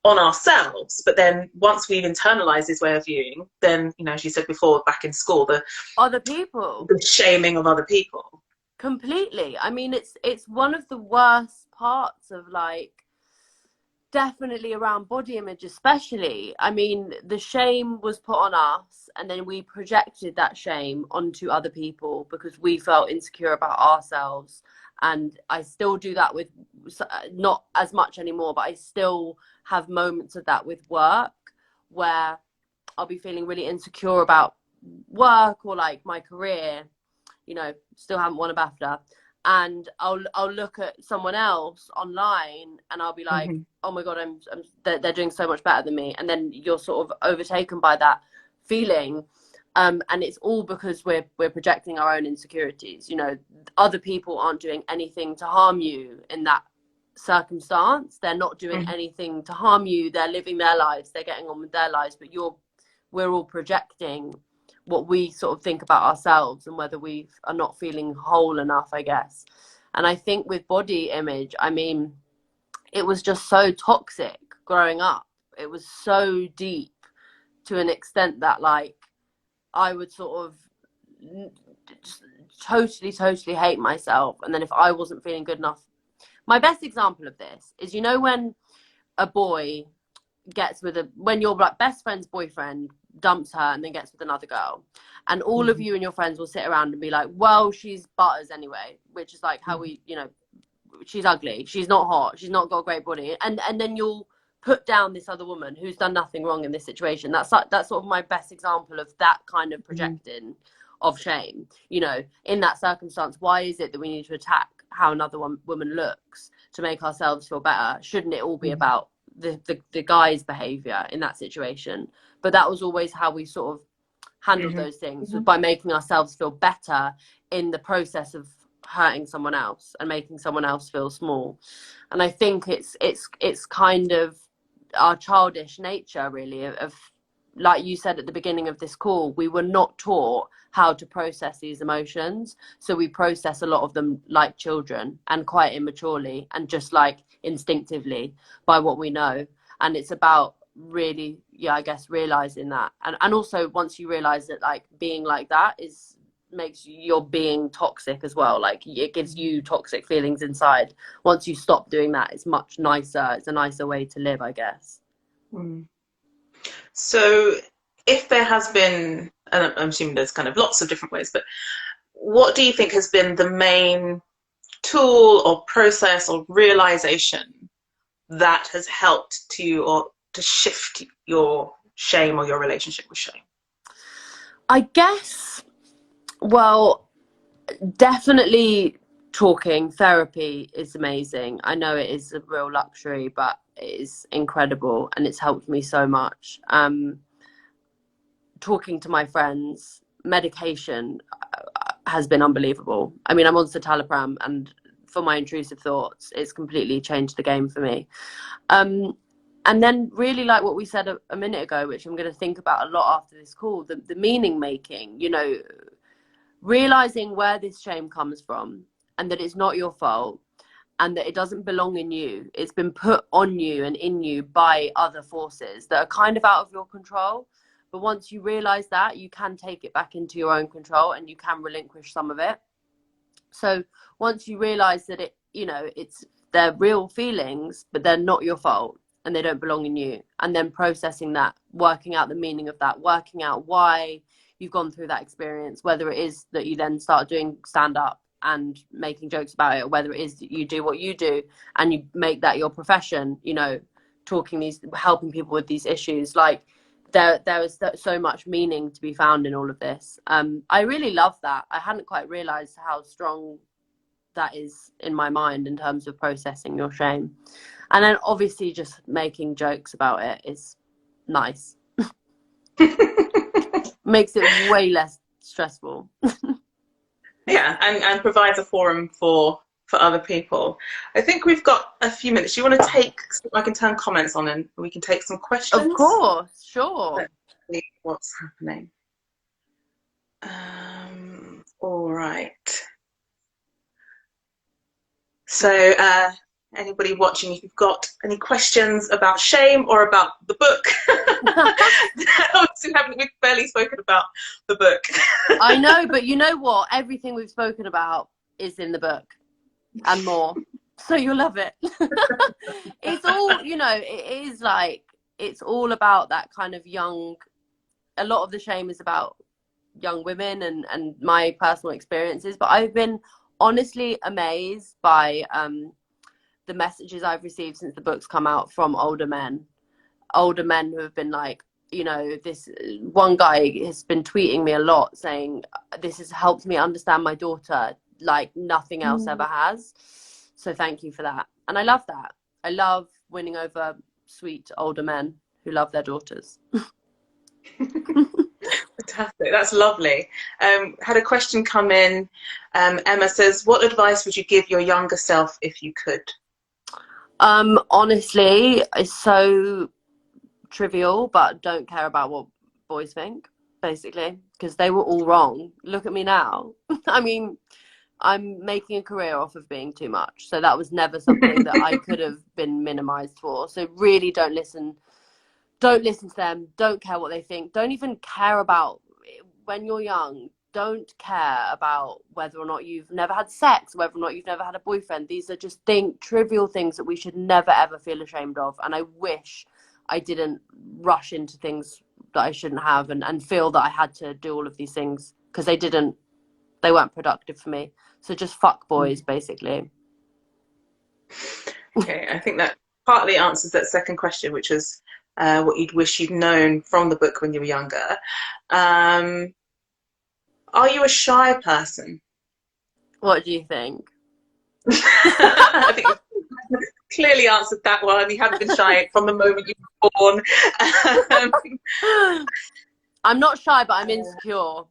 C: on ourselves. But then once we've internalized this way of viewing, then, you know, as you said before, back in school, the
B: other people,
C: the shaming of other people.
B: Completely. I mean, it's one of the worst parts of, like, definitely around body image especially. I mean, the shame was put on us, and then we projected that shame onto other people because we felt insecure about ourselves. And I still do that with, not as much anymore, but I still have moments of that with work where I'll be feeling really insecure about work or like my career, you know, still haven't won a BAFTA, and I'll look at someone else online and I'll be like, oh my God, they're doing so much better than me. And then you're sort of overtaken by that feeling. And it's all because we're projecting our own insecurities. You know, other people aren't doing anything to harm you in that circumstance. They're not doing anything to harm you. They're living their lives. They're getting on with their lives. But we're all projecting what we sort of think about ourselves and whether we are not feeling whole enough, I guess. And I think with body image, I mean, it was just so toxic growing up. It was so deep to an extent that, like, I would sort of just totally hate myself. And then if I wasn't feeling good enough, my best example of this is, you know, when a boy gets with when your like best friend's boyfriend dumps her and then gets with another girl, and all of you and your friends will sit around and be like, well, she's butters anyway, which is like how we, you know, she's ugly, she's not hot, she's not got a great body, and then you'll put down this other woman who's done nothing wrong in this situation. That's sort of my best example of that kind of projecting of shame. You know, in that circumstance, why is it that we need to attack how another woman looks to make ourselves feel better? Shouldn't it all be about the guy's behavior in that situation? But that was always how we sort of handled those things, by making ourselves feel better in the process of hurting someone else and making someone else feel small. And I think it's kind of our childish nature, really, of like you said at the beginning of this call, we were not taught how to process these emotions, so we process a lot of them like children and quite immaturely and just like instinctively by what we know. And it's about really, I guess, realizing that, and also once you realize that like being like that makes your being toxic as well, like it gives you toxic feelings inside. Once you stop doing that, it's much nicer, it's a nicer way to live, I guess.
C: So if there has been, and I'm assuming there's kind of lots of different ways, but what do you think has been the main tool or process or realization that has helped to shift your shame or your relationship with shame?
B: I guess, well, definitely talking. Therapy is amazing. I know it is a real luxury, but it is incredible and it's helped me so much. Talking to my friends, medication has been unbelievable. I mean, I'm on citalopram, and for my intrusive thoughts, it's completely changed the game for me. And then really, like what we said a minute ago, which I'm going to think about a lot after this call, the meaning making, you know, realizing where this shame comes from and that it's not your fault and that it doesn't belong in you. It's been put on you and in you by other forces that are kind of out of your control. But once you realize that, you can take it back into your own control and you can relinquish some of it. So once you realize that it, you know, they're real feelings, but they're not your fault and they don't belong in you, and then processing that, working out the meaning of that, working out why you've gone through that experience, whether it is that you then start doing stand-up and making jokes about it, or whether it is that you do what you do and you make that your profession, you know, helping people with these issues. Like there is so much meaning to be found in all of this. I really love that. I hadn't quite realized how strong that is in my mind in terms of processing your shame. And then obviously just making jokes about it is nice. Makes it way less stressful.
C: Yeah, and provides a forum for other people. I think we've got a few minutes. Do you want to I can turn comments on and we can take some questions?
B: Of course, sure.
C: Let's see what's happening. All right. So anybody watching, if you've got any questions about shame or about the book, we've barely spoken about the book.
B: I know, but you know what? Everything we've spoken about is in the book and more. So you'll love it. It's all, you know, it is like, it's all about that kind of young, a lot of the shame is about young women and my personal experiences, but I've been honestly amazed by the messages I've received since the book's come out from older men who have been like, you know, this one guy has been tweeting me a lot saying this has helped me understand my daughter like nothing else ever has. So thank you for that. And I love that. I love winning over sweet older men who love their daughters.
C: Fantastic. That's lovely. Had a question come in. Emma says, what advice would you give your younger self if you could?
B: Honestly, it's so trivial, but don't care about what boys think, basically, because they were all wrong. Look at me now. I mean, I'm making a career off of being too much, so that was never something that I could have been minimized for. So really don't listen to them. Don't care what they think. Don't even care about, when you're young, don't care about whether or not you've never had sex, whether or not you've never had a boyfriend. These are just trivial things that we should never ever feel ashamed of. And I wish I didn't rush into things that I shouldn't have, and feel that I had to do all of these things because they weren't productive for me. So just fuck boys, basically.
C: Okay, I think that partly answers that second question, which was what you'd wish you'd known from the book when you were younger. Are you a shy person?
B: What do you think?
C: I think you've clearly answered that one. You haven't been shy from the moment you were born.
B: I'm not shy, but I'm insecure.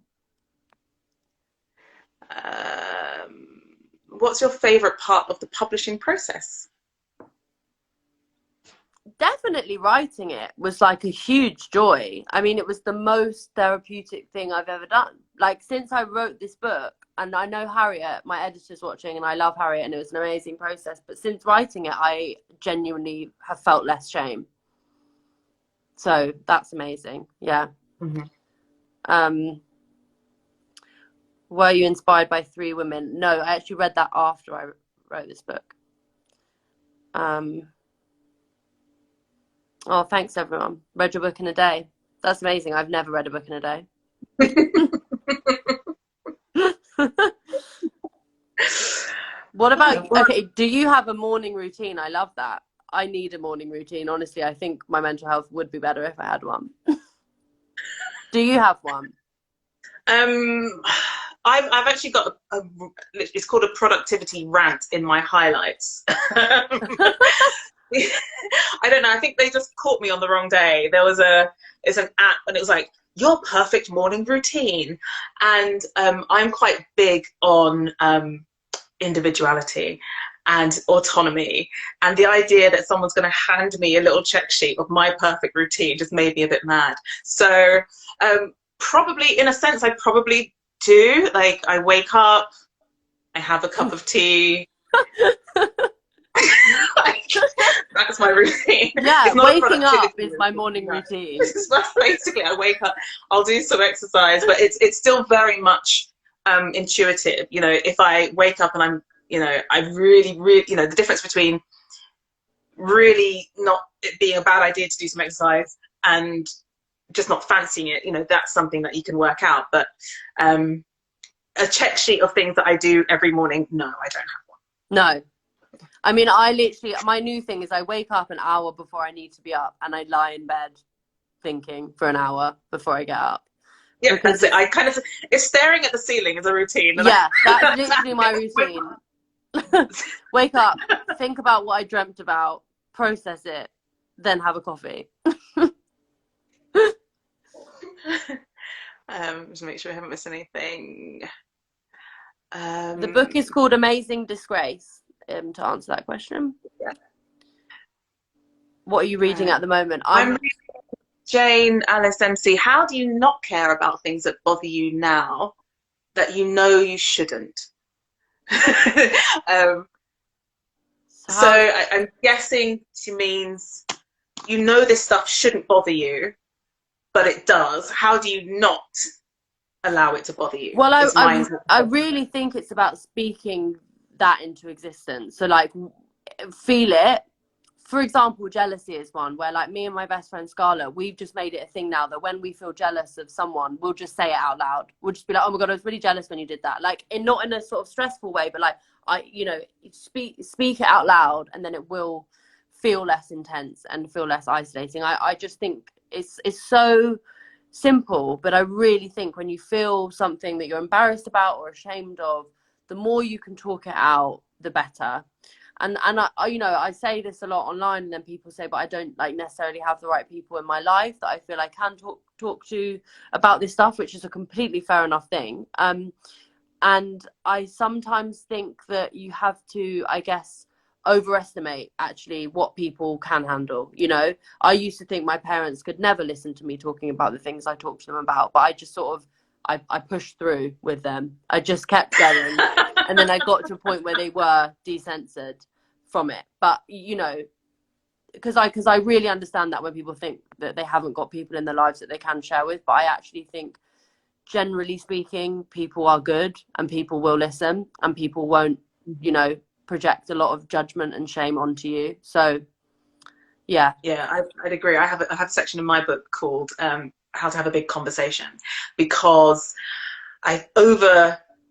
C: What's your favourite part of the publishing process?
B: Definitely writing it was like a huge joy. I mean, it was the most therapeutic thing I've ever done. Like, since I wrote this book, and I know Harriet, my editor's watching, and I love Harriet, and it was an amazing process. But since writing it, I genuinely have felt less shame. So that's amazing. Yeah.
C: Mm-hmm.
B: Were you inspired by 3 women? No, I actually read that after I wrote this book. Oh, thanks everyone. Read your book in a day. That's amazing. I've never read a book in a day. What about, okay, do you have a morning routine? I love that. I need a morning routine. Honestly, I think my mental health would be better if I had one. Do you have one?
C: I've actually got it's called a productivity rant in my highlights. I don't know. I think they just caught me on the wrong day. It's an app, and it was like, your perfect morning routine. And I'm quite big on individuality and autonomy, and the idea that someone's going to hand me a little check sheet of my perfect routine just made me a bit mad. So probably, in a sense, I probably do. Like, I wake up, I have a cup of tea. That's my routine.
B: Yeah, waking up is my morning routine.
C: Basically, I wake up, I'll do some exercise, but it's still very much intuitive. You know, if I wake up and I'm, you know, I really, you know, the difference between really not it being a bad idea to do some exercise and just not fancying it, you know, that's something that you can work out. But a check sheet of things that I do every morning, no, I don't have one.
B: No. I mean, I literally, my new thing is I wake up an hour before I need to be up, and I lie in bed thinking for an hour before I get up.
C: Yeah, because that's it. I kind of, it's staring at the ceiling is a routine.
B: Yeah, that's literally my routine. Wake up, think about what I dreamt about, process it, then have a coffee.
C: Just make sure I haven't missed anything.
B: The book is called Amazing Disgrace. To answer that question,
C: yeah.
B: What are you reading at the moment?
C: I'm reading Jane Alice MC. How do you not care about things that bother you now that you know you shouldn't? So I'm guessing she means, you know, this stuff shouldn't bother you, but it does. How do you not allow it to bother you?
B: Well, I really think it's about speaking that into existence. So like, feel it. For example, jealousy is one where, like, me and my best friend Scarlett, we've just made it a thing now that when we feel jealous of someone, we'll just say it out loud. We'll just be like, oh my god, I was really jealous when you did that. Like, not in a sort of stressful way, but like, you know, speak it out loud, and then it will feel less intense and feel less isolating. I just think it's so simple, but I really think when you feel something that you're embarrassed about or ashamed of, the more you can talk it out, the better. And I, you know, I say this a lot online, and then people say, but I don't like necessarily have the right people in my life that I feel I can talk to about this stuff, which is a completely fair enough thing. And I sometimes think that you have to, I guess, overestimate actually what people can handle. You know, I used to think my parents could never listen to me talking about the things I talk to them about, but I just sort of, I pushed through with them. I just kept going. And then I got to a point where they were decensored from it. But, you know, because I really understand that when people think that they haven't got people in their lives that they can share with. But I actually think, generally speaking, people are good and people will listen, and people won't, you know, project a lot of judgment and shame onto you. So, yeah.
C: Yeah, I'd agree. I have a section in my book called how to have a big conversation, because I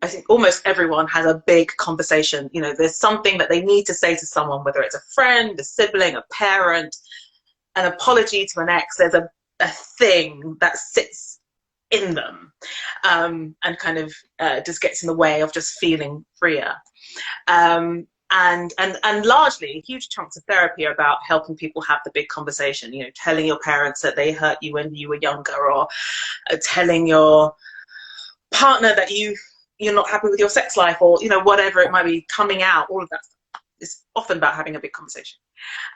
C: think almost everyone has a big conversation. You know, there's something that they need to say to someone, whether it's a friend, a sibling, a parent, an apology to an ex. There's a thing that sits in them, and kind of just gets in the way of just feeling freer. And largely huge chunks of therapy are about helping people have the big conversation, you know, telling your parents that they hurt you when you were younger, or telling your partner that you're not happy with your sex life, or, you know, whatever it might be, coming out. All of that stuff is often about having a big conversation.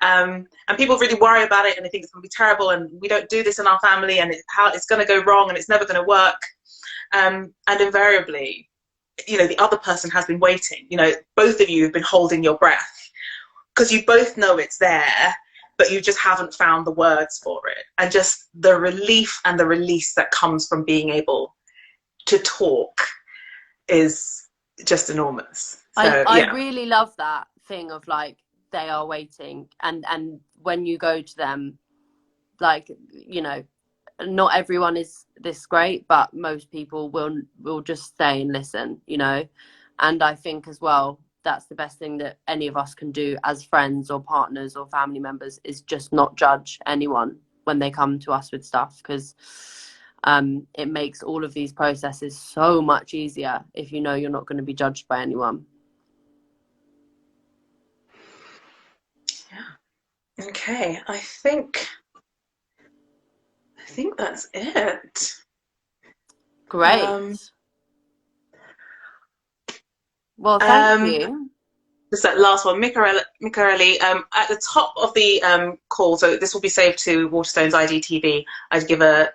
C: And people really worry about it, and they think it's going to be terrible, and we don't do this in our family, and it's going to go wrong, and it's never going to work. And invariably, you know, the other person has been waiting. You know, both of you have been holding your breath, because you both know it's there, but you just haven't found the words for it. And just the relief and the release that comes from being able to talk is just enormous. So,
B: I really love that thing of like, they are waiting, and when you go to them, like, you know, not everyone is this great, but most people will just stay and listen, you know. And I think as well, that's the best thing that any of us can do as friends or partners or family members, is just not judge anyone when they come to us with stuff, because it makes all of these processes so much easier if you know you're not going to be judged by anyone.
C: Yeah. Okay, I think that's it.
B: Great. Well, thank you.
C: Just that last one, Michaeli, at the top of the call, so this will be saved to Waterstones IGTV, I'd give a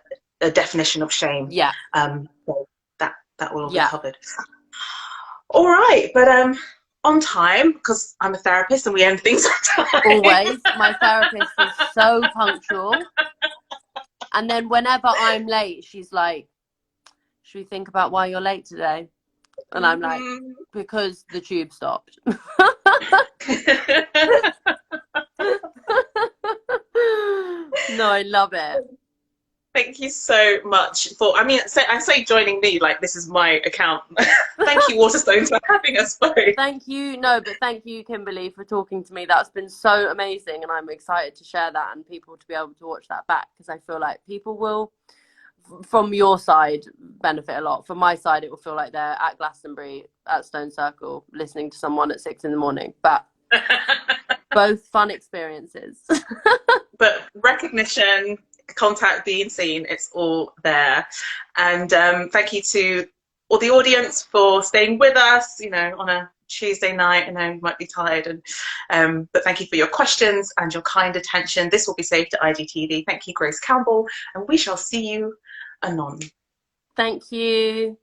C: definition of shame.
B: Yeah.
C: So that will all be covered. All right, but on time, because I'm a therapist and we end things on time.
B: Always. My therapist is so punctual. And then whenever I'm late, she's like, should we think about why you're late today? And I'm like, because the tube stopped. No, I love it.
C: Thank you so much for, I say joining me, like this is my account. Thank you, Waterstones, for having us both.
B: Thank you. No, but thank you, Kimberly, for talking to me. That's been so amazing. And I'm excited to share that and people to be able to watch that back, because I feel like people will, from your side, benefit a lot. From my side, it will feel like they're at Glastonbury at Stone Circle listening to someone at 6 a.m. But both fun experiences.
C: But recognition, contact, being seen, it's all there. And thank you to all the audience for staying with us, you know, on a Tuesday night. I know you might be tired, and but thank you for your questions and your kind attention. This will be saved to IGTV. Thank you, Grace Campbell, and we shall see you anon.
B: Thank you.